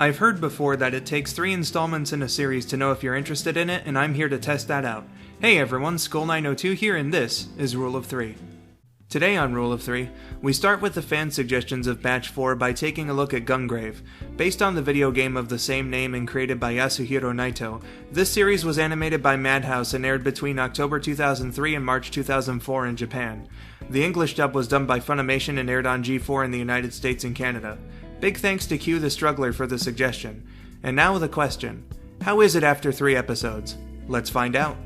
I've heard before that it takes 3 installments in a series to know if you're interested in it, and I'm here to test that out. Hey everyone, Skull902 here, and this is Rule of 3. Today on Rule of 3, we start with the fan suggestions of Batch 4 by taking a look at Gungrave. Based on the video game of the same name and created by Yasuhiro Naito, this series was animated by Madhouse and aired between October 2003 and March 2004 in Japan. The English dub was done by Funimation and aired on G4 in the United States and Canada. Big thanks to Q the Struggler for the suggestion. And now the question. How is it after 3 episodes? Let's find out.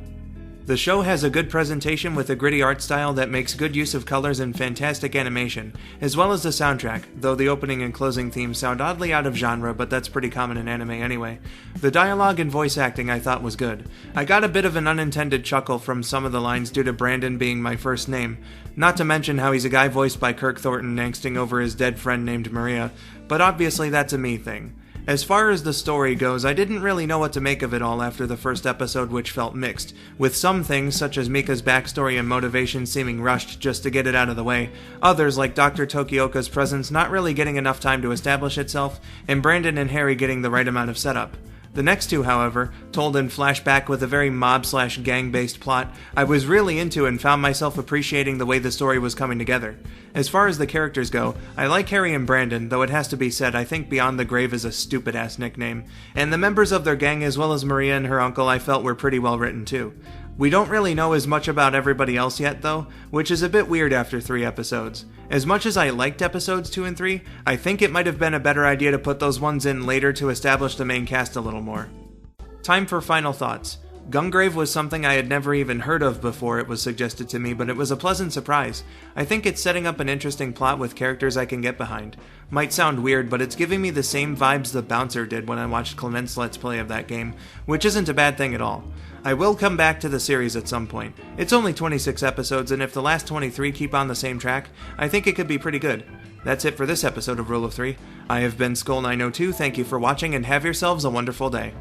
The show has a good presentation with a gritty art style that makes good use of colors and fantastic animation, as well as the soundtrack, though the opening and closing themes sound oddly out of genre, but that's pretty common in anime anyway. The dialogue and voice acting I thought was good. I got a bit of an unintended chuckle from some of the lines due to Brandon being my first name, not to mention how he's a guy voiced by Kirk Thornton angsting over his dead friend named Maria, but obviously that's a me thing. As far as the story goes, I didn't really know what to make of it all after the first episode, which felt mixed, with some things such as Mika's backstory and motivation seeming rushed just to get it out of the way, others like Dr. Tokioka's presence not really getting enough time to establish itself, and Brandon and Harry getting the right amount of setup. The next two, however, told in flashback with a very mob/gang-based plot, I was really into and found myself appreciating the way the story was coming together. As far as the characters go, I like Harry and Brandon, though it has to be said I think Beyond the Grave is a stupid-ass nickname, and the members of their gang as well as Maria and her uncle I felt were pretty well written too. We don't really know as much about everybody else yet though, which is a bit weird after 3 episodes. As much as I liked episodes 2 and 3, I think it might have been a better idea to put those ones in later to establish the main cast a little more. Time for final thoughts. Gungrave was something I had never even heard of before it was suggested to me, but it was a pleasant surprise. I think it's setting up an interesting plot with characters I can get behind. Might sound weird, but it's giving me the same vibes the Bouncer did when I watched Clement's Let's Play of that game, which isn't a bad thing at all. I will come back to the series at some point. It's only 26 episodes, and if the last 23 keep on the same track, I think it could be pretty good. That's it for this episode of Rule of 3. I have been Skull902, thank you for watching, and have yourselves a wonderful day.